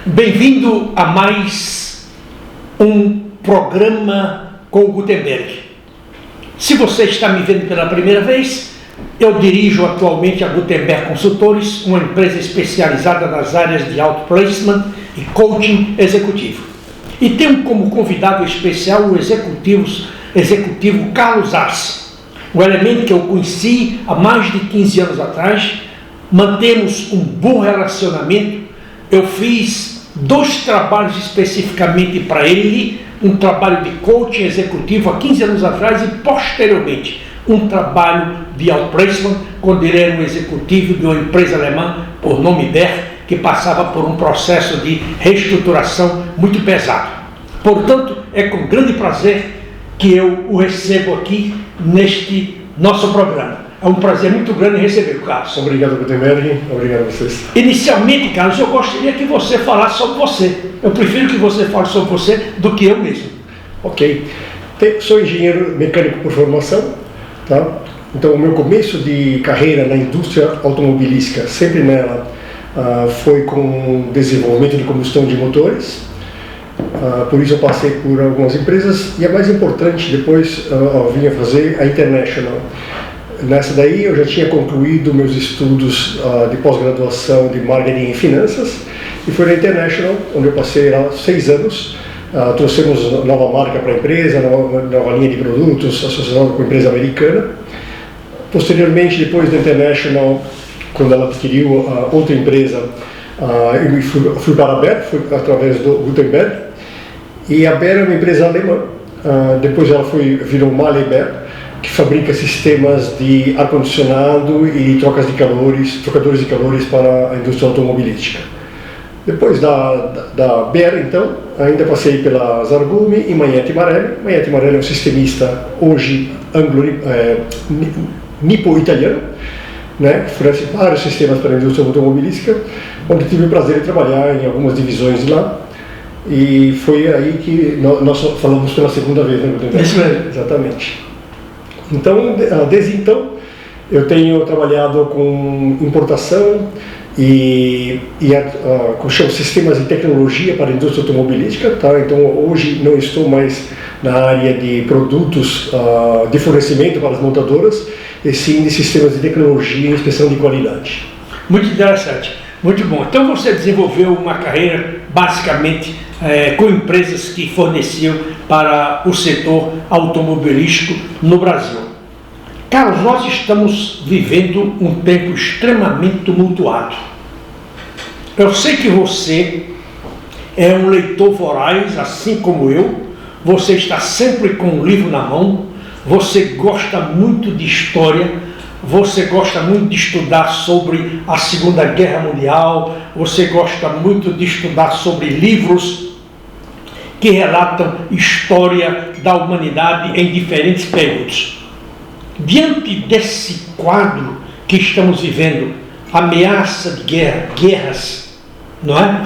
Bem-vindo a mais um programa com o Gutenberg. Se você está me vendo pela primeira vez, eu dirijo atualmente a Gutenberg Consultores, uma empresa especializada nas áreas de outplacement e coaching executivo. E tenho como convidado especial o executivo Carlos Arce, um elemento que eu conheci há mais de 15 anos atrás. Mantemos um bom relacionamento. Eu fiz 2 trabalhos especificamente para ele, um trabalho de coaching executivo há 15 anos atrás e posteriormente um trabalho de outplacement, quando ele era um executivo de uma empresa alemã por nome Berg, que passava por um processo de reestruturação muito pesado. Portanto, é com grande prazer que eu o recebo aqui neste nosso programa. É um prazer muito grande receber o Carlos. Obrigado, Gutenberg. Obrigado a vocês. Inicialmente, Carlos, eu gostaria que você falasse sobre você. Eu prefiro que você fale sobre você do que eu mesmo. Ok. Sou engenheiro mecânico por formação, tá? Então, o meu começo de carreira na indústria automobilística, sempre nela, foi com desenvolvimento de combustão de motores. Por isso eu passei por algumas empresas e a mais importante depois eu vim a fazer a International. Nessa daí eu já tinha concluído meus estudos de pós-graduação de marketing e finanças e foi na International, onde eu passei lá 6 anos. Trouxemos nova marca para a empresa, nova linha de produtos associada com a empresa americana. Posteriormente, depois da International, quando ela adquiriu outra empresa, eu fui para a BER, fui através do Gutenberg. E a BER é uma empresa alemã. Depois ela virou Mahle-Behr, que fabrica sistemas de ar-condicionado e trocadores de calores para a indústria automobilística. Depois da BER, então, ainda passei pela Zargume e Magneti Marelli. Magneti Marelli é um sistemista hoje nipo-italiano, né? Fornece vários sistemas para a indústria automobilística, onde tive o prazer de trabalhar em algumas divisões de lá. E foi aí que nós falamos pela segunda vez, né? Isso mesmo. Exatamente. Então, desde então, eu tenho trabalhado com importação com sistemas de tecnologia para a indústria automobilística, tá? Então, hoje não estou mais na área de produtos de fornecimento para as montadoras, e sim de sistemas de tecnologia e inspeção de qualidade. Muito interessante, muito bom. Então você desenvolveu uma carreira basicamente com empresas que forneciam para o setor automobilístico no Brasil. Carlos, nós estamos vivendo um tempo extremamente tumultuado. Eu sei que você é um leitor voraz, assim como eu. Você está sempre com um livro na mão. Você gosta muito de história. Você gosta muito de estudar sobre a Segunda Guerra Mundial. Você gosta muito de estudar sobre livros que relatam história da humanidade em diferentes períodos. Diante desse quadro que estamos vivendo, ameaça de guerras, não é?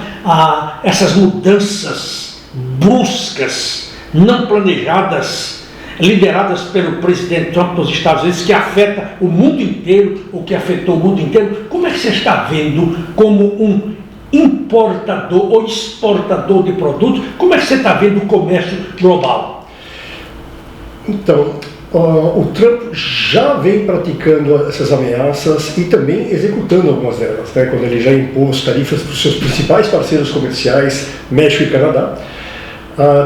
Essas mudanças bruscas, não planejadas, lideradas pelo presidente Trump dos Estados Unidos, que afeta o mundo inteiro, ou que afetou o mundo inteiro, como é que você está vendo como um importador ou exportador de produtos, como é que você está vendo o comércio global? Então, o Trump já vem praticando essas ameaças e também executando algumas delas, né? Quando ele já impôs tarifas para os seus principais parceiros comerciais, México e Canadá,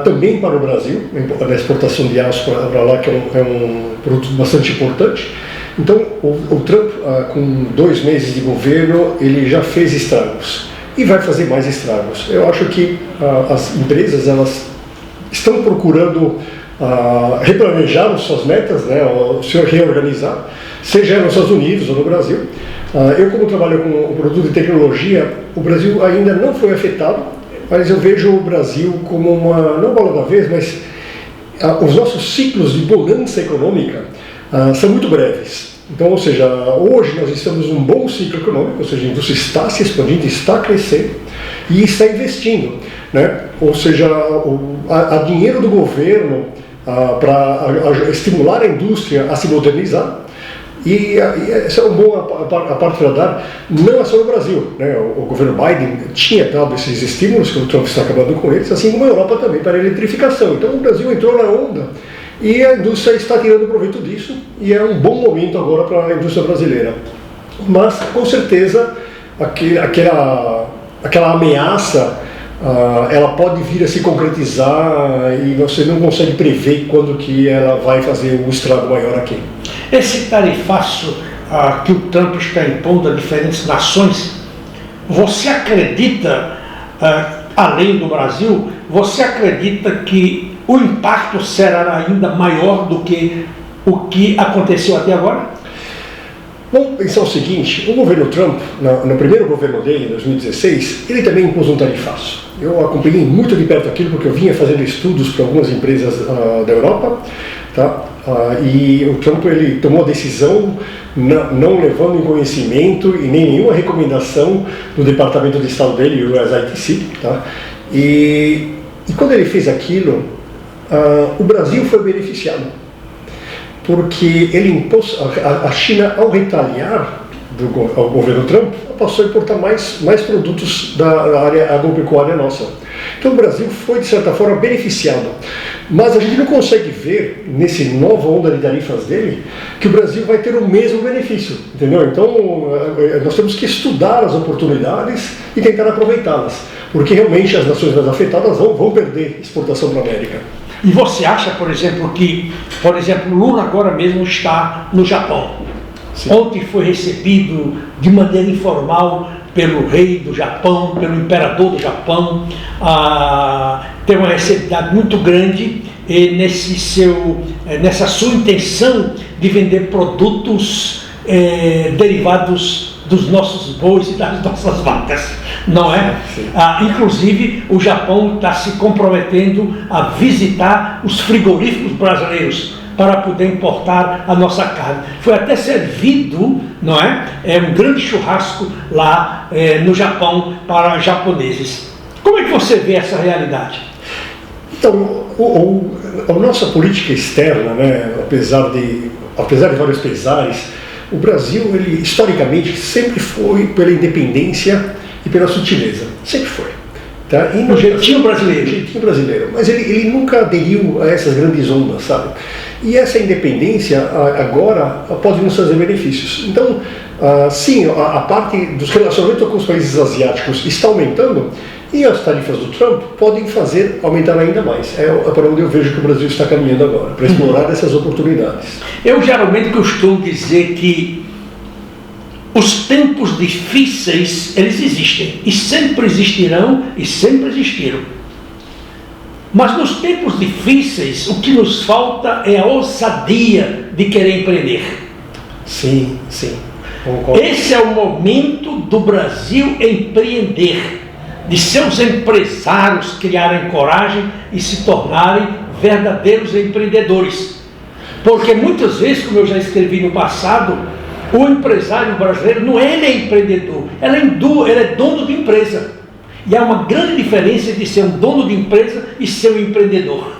também para o Brasil, a exportação de aço para lá, que é um produto bastante importante. Então, o Trump, com 2 meses de governo, ele já fez estragos e vai fazer mais estragos. Eu acho que as empresas elas estão procurando replanejar suas metas, né, se reorganizar, seja nos Estados Unidos ou no Brasil. Eu, como trabalho com o produto de tecnologia, o Brasil ainda não foi afetado, mas eu vejo o Brasil como não bola da vez, mas os nossos ciclos de bonança econômica são muito breves. Então, ou seja, hoje nós estamos num bom ciclo econômico, ou seja, a indústria está se expandindo, está crescendo e está investindo, né? Ou seja, há dinheiro do governo para estimular a indústria a se modernizar E essa é uma boa a parte para dar, não é só no Brasil, né? O governo Biden tinha dado esses estímulos, que o Trump está acabando com eles, assim como a Europa também, para a eletrificação. Então o Brasil entrou na onda e a indústria está tirando proveito disso, e é um bom momento agora para a indústria brasileira. Mas, com certeza, aquela ameaça, ela pode vir a se concretizar e você não consegue prever quando que ela vai fazer um estrago maior aqui. Esse tarifaço que o Trump está impondo a diferentes nações, você acredita, além do Brasil, você acredita que o impacto será ainda maior do que o que aconteceu até agora? Vamos pensar o seguinte, o governo Trump, no primeiro governo dele, em 2016, ele também impôs um tarifaço. Eu acompanhei muito de perto aquilo porque eu vinha fazendo estudos para algumas empresas da Europa, tá? E o Trump ele tomou a decisão não levando em conhecimento e nem nenhuma recomendação do Departamento de Estado dele, o USITC, tá? E quando ele fez aquilo, o Brasil foi beneficiado, porque ele impôs, a China, ao retaliar ao governo Trump, passou a importar mais produtos da área agropecuária nossa. Então o Brasil foi, de certa forma, beneficiado. Mas a gente não consegue ver, nesse nova onda de tarifas dele, que o Brasil vai ter o mesmo benefício, entendeu? Então nós temos que estudar as oportunidades e tentar aproveitá-las, porque realmente as nações mais afetadas vão perder exportação para a América. E você acha, por exemplo, que, Lula agora mesmo está no Japão? Sim. Ontem foi recebido de maneira informal pelo rei do Japão, pelo imperador do Japão, tem uma receptividade muito grande nessa sua intenção de vender produtos derivados dos nossos bois e das nossas vacas, não é? Inclusive o Japão está se comprometendo a visitar os frigoríficos brasileiros para poder importar a nossa carne. Foi até servido, não é? Um grande churrasco lá no Japão para japoneses. Como é que você vê essa realidade? Então, a nossa política externa, né, apesar de vários pesares, o Brasil, ele historicamente sempre foi pela independência e pela sutileza. Sempre foi. Tá? E o jeitinho brasileiro. O jeitinho brasileiro. Mas ele nunca aderiu a essas grandes ondas, sabe? E essa independência agora pode nos trazer benefícios. Então, sim, a parte dos relacionamentos com os países asiáticos está aumentando e as tarifas do Trump podem fazer aumentar ainda mais. É para onde eu vejo que o Brasil está caminhando agora, para explorar essas oportunidades. Eu geralmente costumo dizer que os tempos difíceis, eles existem, e sempre existirão, e sempre existiram. Mas nos tempos difíceis, o que nos falta é a ousadia de querer empreender. Sim, sim. Concordo. Esse é o momento do Brasil empreender, de seus empresários criarem coragem e se tornarem verdadeiros empreendedores. Porque muitas vezes, como eu já escrevi no passado, o empresário brasileiro não é empreendedor, ele é dono de empresa. E há uma grande diferença de ser um dono de empresa e ser um empreendedor.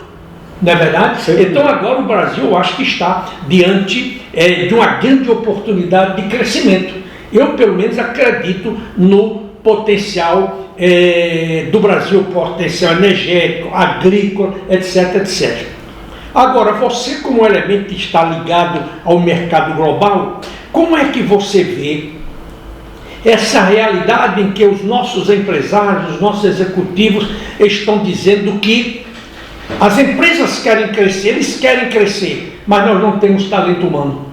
Não é verdade? Sim. Então agora o Brasil, eu acho que está diante de uma grande oportunidade de crescimento. Eu, pelo menos, acredito no potencial do Brasil, potencial energético, agrícola, etc, etc. Agora, você como elemento que está ligado ao mercado global, como é que você vê essa realidade em que os nossos empresários, os nossos executivos estão dizendo que as empresas querem crescer, eles querem crescer, mas nós não temos talento humano?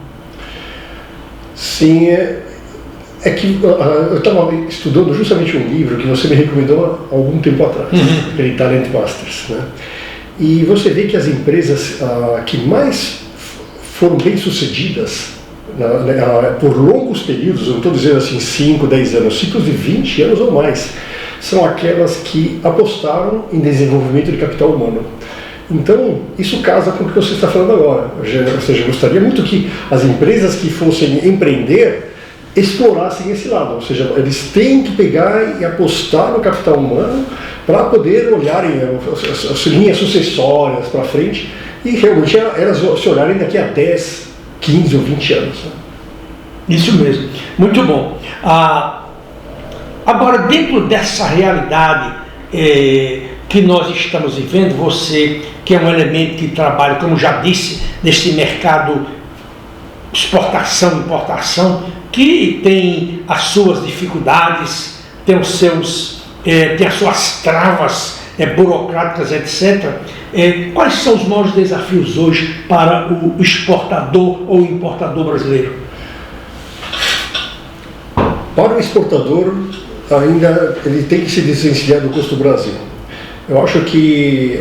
Sim, é que eu estava estudando justamente um livro que você me recomendou há algum tempo atrás, aquele Talent Masters, né? E você vê que as empresas que mais foram bem-sucedidas por longos períodos, eu não estou dizendo assim 5, 10 anos, ciclos de 20 anos ou mais, são aquelas que apostaram em desenvolvimento de capital humano. Então, isso casa com o que você está falando agora. Ou seja, eu gostaria muito que as empresas que fossem empreender explorassem esse lado, ou seja, eles têm que pegar e apostar no capital humano para poder olharem as linhas sucessórias para frente e realmente elas se olharem daqui a 10, 15 ou 20 anos. Isso mesmo, muito bom. Agora, dentro dessa realidade que nós estamos vivendo, você que é um elemento que trabalha, como já disse, nesse mercado exportação e importação, que tem as suas dificuldades, tem as suas travas burocráticas, etc. Quais são os maiores desafios hoje para o exportador ou importador brasileiro? Para o exportador, ainda ele tem que se desvencilhar do custo do Brasil. Eu acho que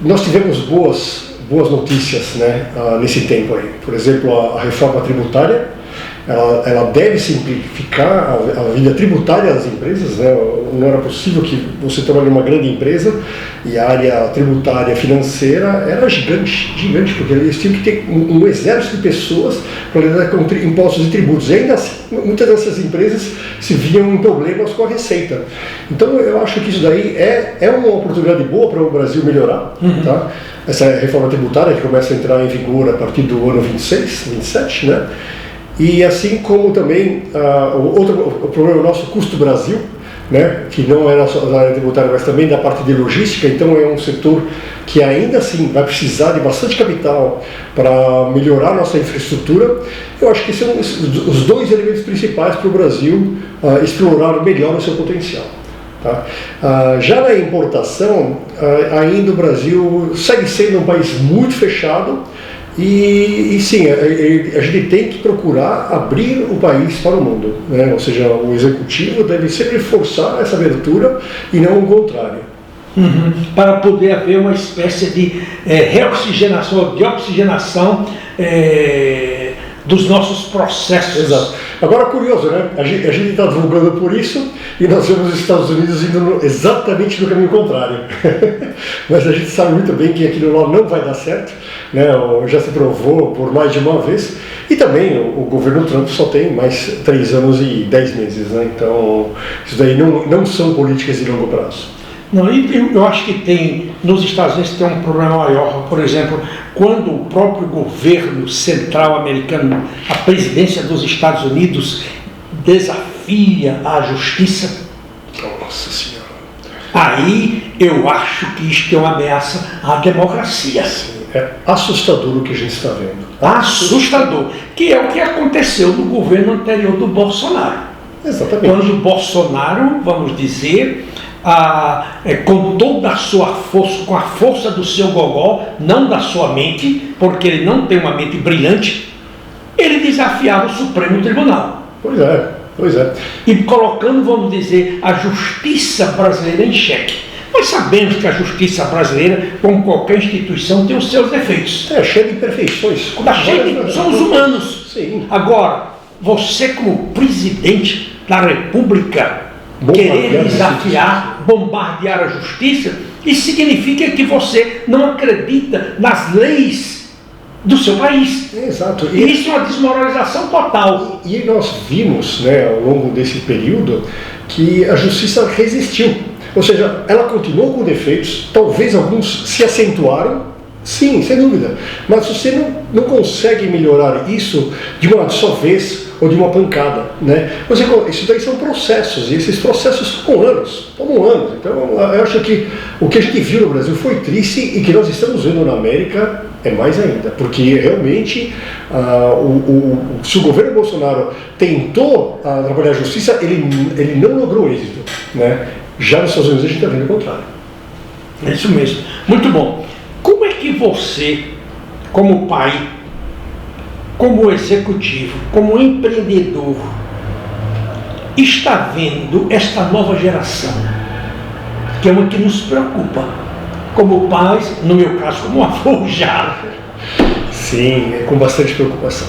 nós tivemos boas notícias, né, nesse tempo aí. Por exemplo, a reforma tributária, ela deve simplificar a vida tributária das empresas, né? Não era possível que você trabalhe numa grande empresa e a área tributária financeira era gigante, porque eles tinham que ter um exército de pessoas para lidar com impostos e tributos. E ainda assim, muitas dessas empresas se viam em problemas com a receita. Então eu acho que isso daí é uma oportunidade boa para o Brasil melhorar, tá? Essa reforma tributária que começa a entrar em vigor a partir do ano 26, 27, né? E assim como também o problema nosso, custo Brasil, né, que não é só da área tributária, mas também da parte de logística. Então é um setor que ainda assim vai precisar de bastante capital para melhorar nossa infraestrutura. Eu acho que são os dois elementos principais para o Brasil explorar melhor o seu potencial. Tá? Já na importação, ainda o Brasil segue sendo um país muito fechado. E sim, a gente tem que procurar abrir o país para o mundo, né? Ou seja, o executivo deve sempre forçar essa abertura e não o contrário. Para poder haver uma espécie de reoxigenação, de oxigenação dos nossos processos. Exato. Agora, curioso, né? A gente está divulgando por isso e nós vemos os Estados Unidos indo exatamente no caminho contrário. Mas a gente sabe muito bem que aquilo lá não vai dar certo, né? Já se provou por mais de uma vez. E também o governo Trump só tem mais 3 anos e 10 meses, né? Então, isso daí não são políticas de longo prazo. Não, eu acho que nos Estados Unidos tem um problema maior. Por exemplo, quando o próprio governo central americano, a presidência dos Estados Unidos, desafia a justiça. Nossa Senhora. Aí eu acho que isto é uma ameaça à democracia. Sim, é assustador o que a gente está vendo. Assustador. Que é o que aconteceu no governo anterior do Bolsonaro. Exatamente. Quando o Bolsonaro, vamos dizer, com toda a sua força, com a força do seu gogó, não da sua mente, porque ele não tem uma mente brilhante, ele desafiava o Supremo Tribunal. Pois é. E colocando, vamos dizer, a justiça brasileira em xeque. Nós sabemos que a justiça brasileira, como qualquer instituição, tem os seus defeitos. É cheia de imperfeições. Somos humanos. Sim. Agora, você como presidente da República, querer desafiar, bombardear a justiça, isso significa que você não acredita nas leis do seu país. Exato. E isso é uma desmoralização total. E nós vimos, né, ao longo desse período, que a justiça resistiu. Ou seja, ela continuou com defeitos, talvez alguns se acentuaram, sim, sem dúvida. Mas você não consegue melhorar isso de uma só vez ou de uma pancada, né? Isso daí são processos, e esses processos tomam anos. Então, eu acho que o que a gente viu no Brasil foi triste, e que nós estamos vendo na América é mais ainda, porque realmente se o governo Bolsonaro tentou trabalhar a justiça, ele não logrou êxito, né? Já nos Estados Unidos a gente está vendo o contrário. É isso mesmo. Muito bom. Como é que você, como pai, como executivo, como empreendedor, está vendo esta nova geração, que é uma que nos preocupa, como pais, no meu caso, como avô já? Sim, com bastante preocupação.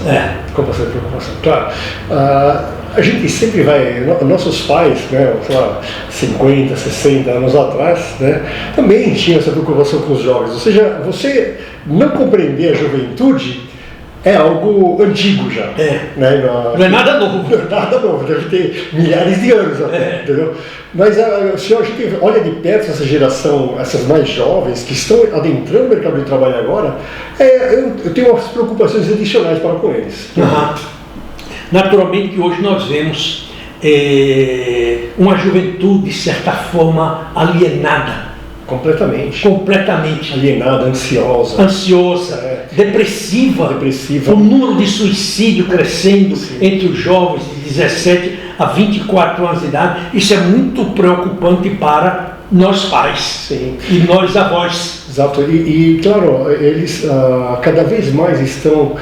Com bastante preocupação. Claro, a gente sempre vai, nossos pais, né, sei lá, 50, 60 anos atrás, né, também tinham essa preocupação com os jovens. Ou seja, você não compreender a juventude é algo antigo já. Né? Não é nada novo. Não é nada novo, deve ter milhares de anos até, entendeu? Mas se a gente olha de perto essa geração, essas mais jovens, que estão adentrando o mercado de trabalho agora, eu tenho umas preocupações adicionais para com eles. Naturalmente que hoje nós vemos uma juventude, de certa forma, alienada. Completamente. Completamente. Alienada, ansiosa. Depressiva. O número de suicídio crescendo entre os jovens de 17 a 24 anos de idade. Isso é muito preocupante para nós pais. Sim. E nós avós. Exato. E claro, eles cada vez mais estão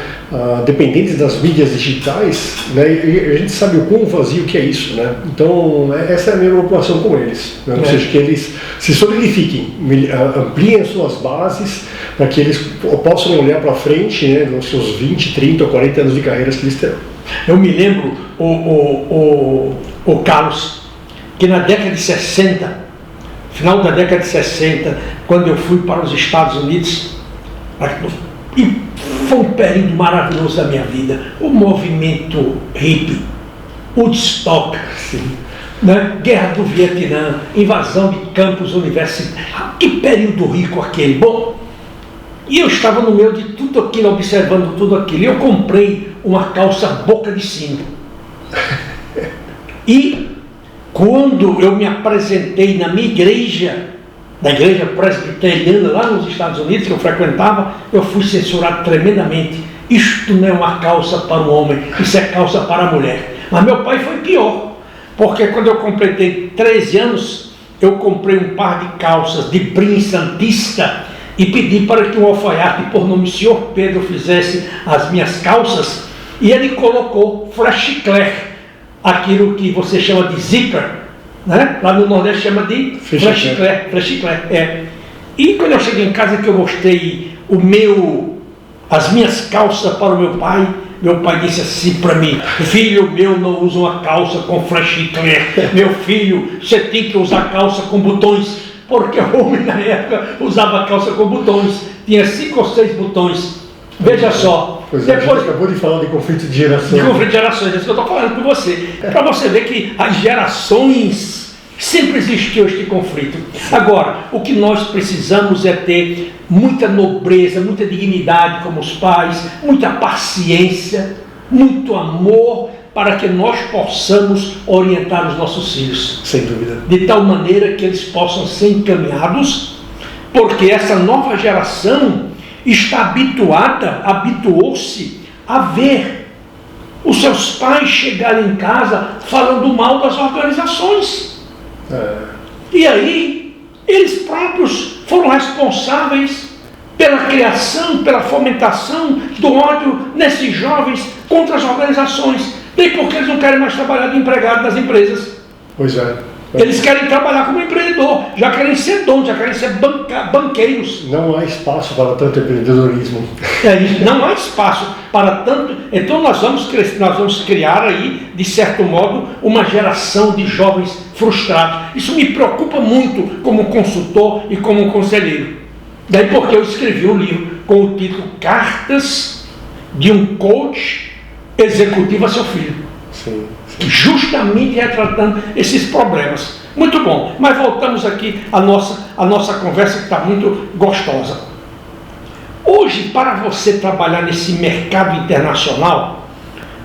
dependentes das mídias digitais, né? E a gente sabe o quão vazio que é isso, né? Então, essa é a minha preocupação com eles, né? Ou seja, que eles se solidifiquem, ampliem as suas bases, para que eles possam olhar para frente, né, nos seus 20, 30 ou 40 anos de carreiras que eles terão. Eu me lembro, o Carlos, que na década de 60, final da década de 60, quando eu fui para os Estados Unidos, e foi um período maravilhoso da minha vida, o movimento hippie, Woodstock, né? Guerra do Vietnã, invasão de campos universitários, que período rico aquele. Bom, e eu estava no meio de tudo aquilo, observando tudo aquilo, e eu comprei uma calça boca de sino. E quando eu me apresentei na minha igreja, na igreja presbiteriana lá nos Estados Unidos, que eu frequentava, eu fui censurado tremendamente. Isto não é uma calça para o homem, isso é calça para a mulher. Mas meu pai foi pior, porque quando eu completei 13 anos, eu comprei um par de calças de brim santista e pedi para que o alfaiate, por nome Senhor Pedro, fizesse as minhas calças, e ele colocou flashclair, aquilo que você chama de zíper, né? Lá no Nordeste chama de flashclair. E quando eu cheguei em casa, que eu mostrei as minhas calças para o meu pai disse assim para mim: filho meu, não usa uma calça com flashclair, meu filho, você tem que usar calça com botões, porque o homem na época usava calça com botões, tinha 5 ou 6 botões. Veja só. Pois é, depois, a gente acabou de falar de conflito de gerações. De conflito de gerações, é isso que eu estou falando com você. Para você ver que as gerações sempre existiu este conflito. Agora, o que nós precisamos é ter muita nobreza, muita dignidade como os pais, muita paciência, muito amor, para que nós possamos orientar os nossos filhos. Sem dúvida. De tal maneira que eles possam ser encaminhados, porque essa nova geração habituou-se a ver os seus pais chegarem em casa falando mal das organizações. E aí, eles próprios foram responsáveis pela criação, pela fomentação do ódio nesses jovens contra as organizações. Daí porque eles não querem mais trabalhar de empregado nas empresas. Pois é. Eles querem trabalhar como empreendedor, já querem ser donos, já querem ser banqueiros. Não há espaço para tanto empreendedorismo. Não há espaço para tanto. Então nós vamos criar aí, de certo modo, uma geração de jovens frustrados. Isso me preocupa muito como consultor e como conselheiro. Daí porque eu escrevi um livro com o título Cartas de um Coach Executivo a seu Filho. Sim. Justamente retratando esses problemas. Muito bom, mas voltamos aqui à nossa conversa, que está muito gostosa. Hoje, para você trabalhar nesse mercado internacional,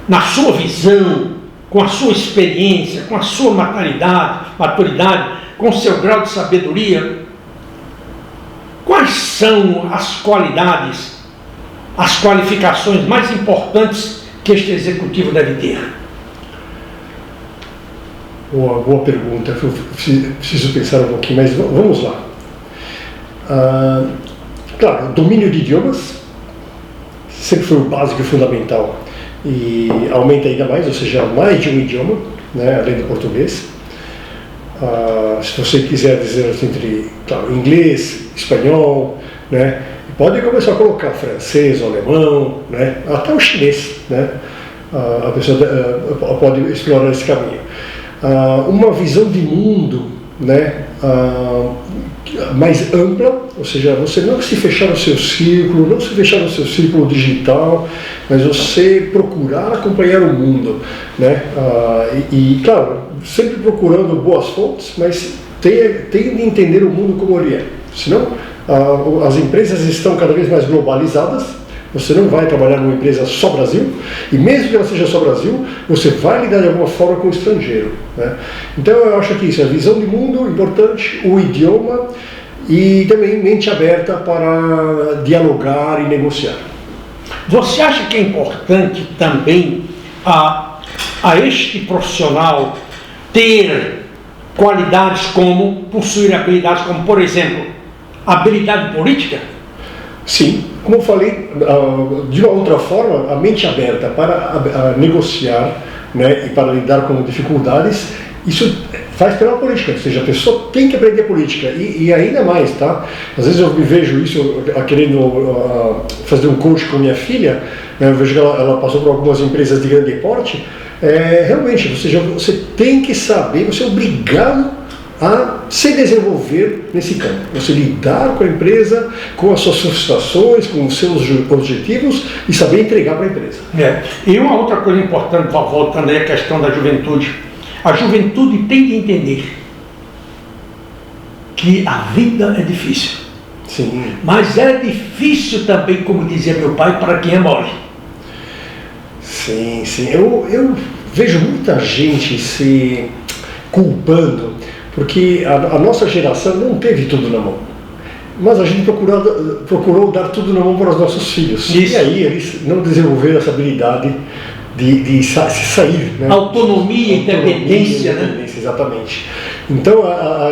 na sua visão, com a sua experiência, com a sua maturidade, com o seu grau de sabedoria, quais são as qualidades, as qualificações mais importantes que este executivo deve ter? Boa pergunta, eu preciso pensar um pouquinho, mas vamos lá. Claro, domínio de idiomas sempre foi o básico e fundamental, e aumenta ainda mais, ou seja, mais de um idioma, né, além do português. Se você quiser dizer entre, claro, inglês, espanhol, né, pode começar a colocar francês, alemão, né, até o chinês, né, a pessoa pode explorar esse caminho. Uma visão de mundo, né, mais ampla, ou seja, você não se fechar no seu círculo, não se fechar no seu círculo digital, mas você procurar acompanhar o mundo, né, e claro, sempre procurando boas fontes, mas tem de entender o mundo como ele é. Senão, as empresas estão cada vez mais globalizadas, Você não vai trabalhar numa empresa só Brasil, e mesmo que ela seja só Brasil, você vai lidar de alguma forma com o estrangeiro, né? Então eu acho que isso é a visão de mundo importante, o idioma e também mente aberta para dialogar e negociar. Você acha que é importante também a este profissional ter qualidades como, possuir habilidades como, por exemplo, habilidade política? Sim, como eu falei, de uma outra forma, a mente aberta para negociar, né, e para lidar com dificuldades, isso faz pela política, ou seja, a pessoa tem que aprender política, e ainda mais, tá? Às vezes eu me vejo isso, querendo fazer um coach com minha filha, né, eu vejo que ela passou por algumas empresas de grande porte, realmente, ou seja, você tem que saber, você é obrigado a se desenvolver nesse campo, você lidar com a empresa, com as suas frustrações, com os seus objetivos e saber entregar para a empresa. E uma outra coisa importante, voltando aí à questão da juventude, a juventude tem que entender que a vida é difícil. Sim. Mas é difícil também, como dizia meu pai, para quem é mole. Sim, sim. Eu vejo muita gente se culpando, porque a nossa geração não teve tudo na mão. Mas a gente procurou dar tudo na mão para os nossos filhos. Isso. E aí eles não desenvolveram essa habilidade de se sair, né? Autonomia, independência, né? Exatamente. Então,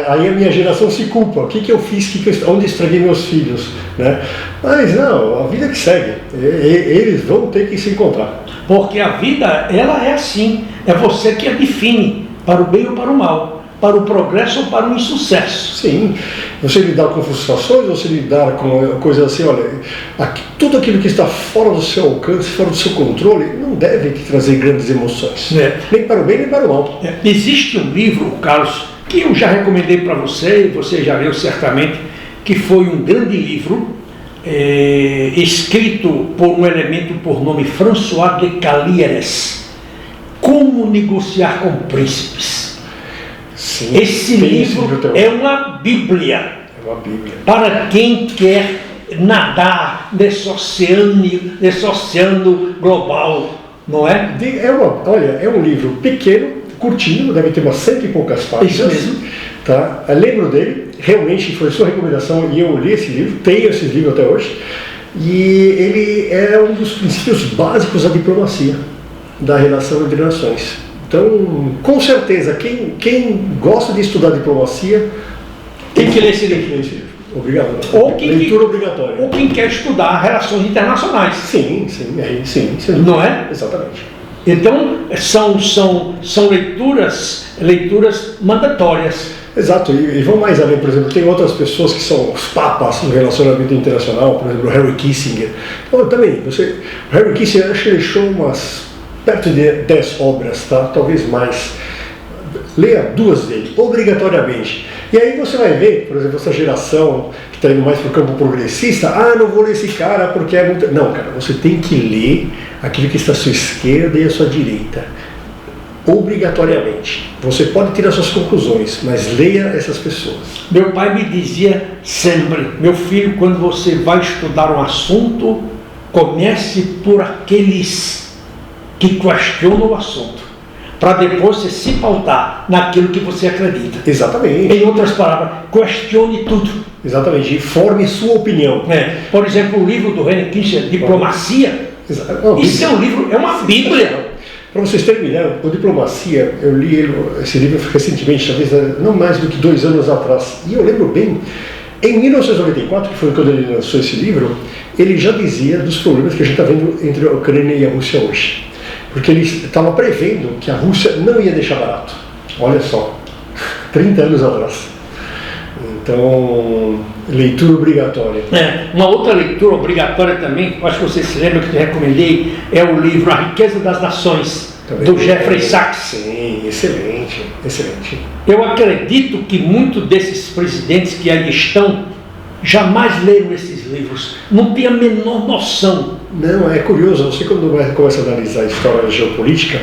aí a minha geração se culpa. O que eu fiz? Onde estraguei meus filhos? Né? Mas não, a vida que segue. Eles vão ter que se encontrar. Porque a vida, ela é assim. É você que a define, para o bem ou para o mal. Para o progresso ou para o insucesso. Sim, você lidar com frustrações, você lidar com coisas assim, olha, tudo aquilo que está fora do seu alcance, fora do seu controle, não deve te trazer grandes emoções. Nem para o bem, nem para o mal. Existe um livro, Carlos, que eu já recomendei para você, e você já leu certamente, que foi um grande livro, escrito por um elemento por nome François de Calieres, Como Negociar com Príncipes. Sim, esse livro é uma Bíblia. É uma Bíblia. Para quem quer nadar nesse oceano global, não é? Olha, é um livro pequeno, curtinho, deve ter umas 100 e poucas páginas. Isso mesmo. Tá? Eu lembro dele, realmente foi sua recomendação e eu li esse livro, tenho esse livro até hoje. E ele é um dos princípios básicos da diplomacia, da relação entre nações. Então, com certeza, quem gosta de estudar diplomacia tem que ler esse livro. Obrigado. Leitura obrigatória. Ou quem quer estudar relações internacionais. Sim. Não é? Exatamente. Então, são leituras mandatórias. Exato, e vão mais além, por exemplo, tem outras pessoas que são os papas no relacionamento internacional, por exemplo, o Henry Kissinger. Então, também, o Henry Kissinger, acho que ele deixou perto de 10 obras, tá? Talvez mais. Leia 2 dele, obrigatoriamente. E aí você vai ver, por exemplo, essa geração que está indo mais para o campo progressista, não vou ler esse cara porque é muito... Não, cara, você tem que ler aquilo que está à sua esquerda e à sua direita. Obrigatoriamente. Você pode tirar suas conclusões, mas leia essas pessoas. Meu pai me dizia sempre, meu filho, quando você vai estudar um assunto, comece por aqueles que questionam o assunto, para depois você se pautar naquilo que você acredita. Exatamente. Em outras palavras, questione tudo. Exatamente, e forme sua opinião. Por exemplo, o livro do Henry Kissinger, Diplomacia, isso é um livro, é uma Bíblia. Para vocês terem uma ideia, o Diplomacia, eu li esse livro recentemente, talvez não mais do que 2 anos atrás, e eu lembro bem, em 1994, que foi quando ele lançou esse livro, ele já dizia dos problemas que a gente está vendo entre a Ucrânia e a Rússia hoje. Porque ele estava prevendo que a Rússia não ia deixar barato. Olha só, 30 anos atrás. Então, leitura obrigatória. Uma outra leitura obrigatória também, acho que você se lembra que eu recomendei, é o livro A Riqueza das Nações, do Jeffrey Sachs. Sim, excelente. Eu acredito que muitos desses presidentes que aí estão jamais leram esses livros, não tem a menor noção. Não, é curioso, você quando começa a analisar a história geopolítica,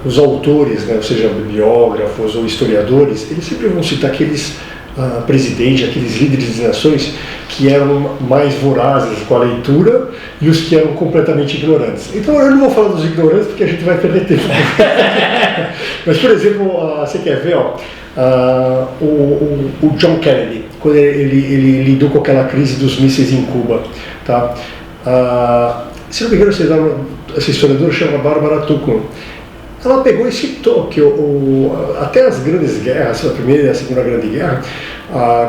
os autores, né, ou seja, biógrafos ou historiadores, eles sempre vão citar aqueles presidentes, aqueles líderes de nações que eram mais vorazes com a leitura e os que eram completamente ignorantes. Então eu não vou falar dos ignorantes porque a gente vai perder tempo. Mas, por exemplo, você quer ver, o John Kennedy, quando ele lidou com aquela crise dos mísseis em Cuba, tá? Se não me engano, essa historiadora chama Barbara Tuchman. Ela pegou e citou que até as grandes guerras, a Primeira e a Segunda Grande Guerra,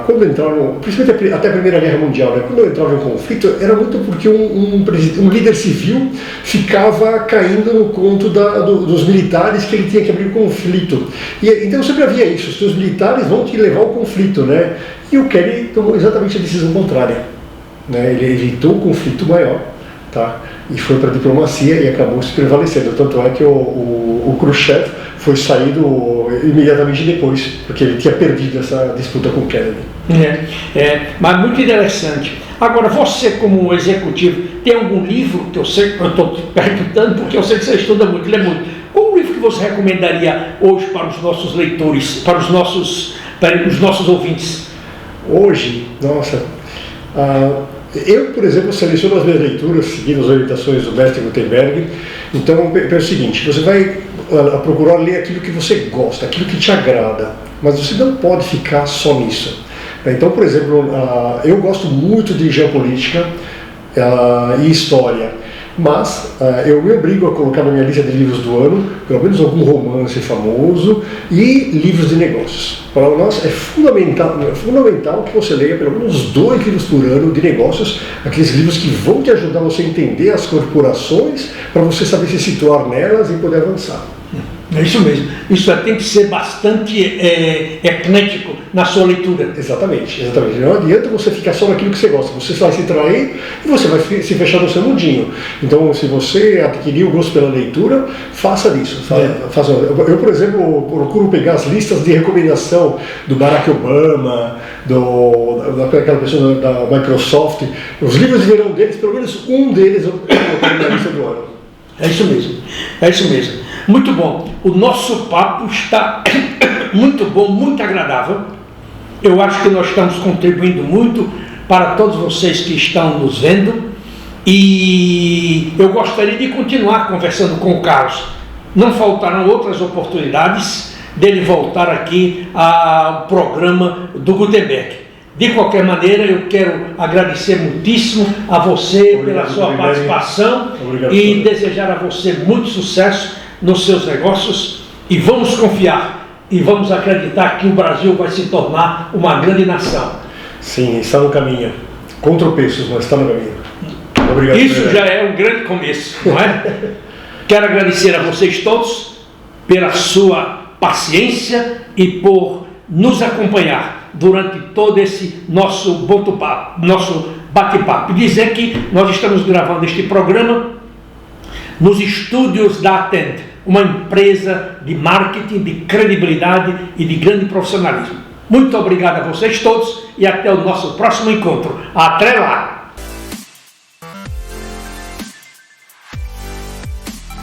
quando entraram, principalmente até a Primeira Guerra Mundial, né, quando entrava em conflito, era muito porque um líder civil ficava caindo no conto dos militares que ele tinha que abrir conflito. Então sempre havia isso, os seus militares vão te levar ao conflito, né? E o Kennedy tomou exatamente a decisão contrária, né? Ele evitou o conflito maior, tá? E foi para a diplomacia e acabou se prevalecendo. Tanto é que o Khrushchev foi saído imediatamente depois, porque ele tinha perdido essa disputa com Kennedy. Mas muito interessante. Agora, você como executivo, tem algum livro que eu sei, eu estou perguntando porque eu sei que você estuda muito, lê muito. Qual o livro que você recomendaria hoje para os nossos leitores, para os nossos ouvintes? Hoje, nossa... eu, por exemplo, seleciono as minhas leituras seguindo as orientações do mestre Gutenberg. Então, é o seguinte, você vai procurar ler aquilo que você gosta, aquilo que te agrada, mas você não pode ficar só nisso. Então, por exemplo, eu gosto muito de geopolítica e história, mas eu me obrigo a colocar na minha lista de livros do ano pelo menos algum romance famoso e livros de negócios. Para nós é fundamental que você leia pelo menos 2 livros por ano de negócios, aqueles livros que vão te ajudar você a entender as corporações, para você saber se situar nelas e poder avançar. É isso mesmo. Isso tem que ser bastante eclético na sua leitura. Exatamente. Não adianta você ficar só naquilo que você gosta. Você vai se trair e você vai se fechar no seu mundinho. Então, se você adquirir o gosto pela leitura, faça disso. Eu, por exemplo, procuro pegar as listas de recomendação do Barack Obama, daquela pessoa da Microsoft, os livros de verão deles, pelo menos um deles eu coloco na lista do ano. É isso mesmo. Muito bom. O nosso papo está muito bom, muito agradável. Eu acho que nós estamos contribuindo muito para todos vocês que estão nos vendo. E eu gostaria de continuar conversando com o Carlos. Não faltarão outras oportunidades dele voltar aqui ao programa do Gutenberg. De qualquer maneira, eu quero agradecer muitíssimo a você pela sua participação e desejar a você muito sucesso nos seus negócios, e vamos confiar e vamos acreditar que o Brasil vai se tornar uma grande nação. Sim, está no caminho, com tropeços, mas está no caminho. Obrigado. Isso já é um grande começo, não é? Quero agradecer a vocês todos pela sua paciência e por nos acompanhar durante todo esse nosso bate-papo. Dizer que nós estamos gravando este programa nos estúdios da Attend, uma empresa de marketing, de credibilidade e de grande profissionalismo. Muito obrigado a vocês todos e até o nosso próximo encontro. Até lá!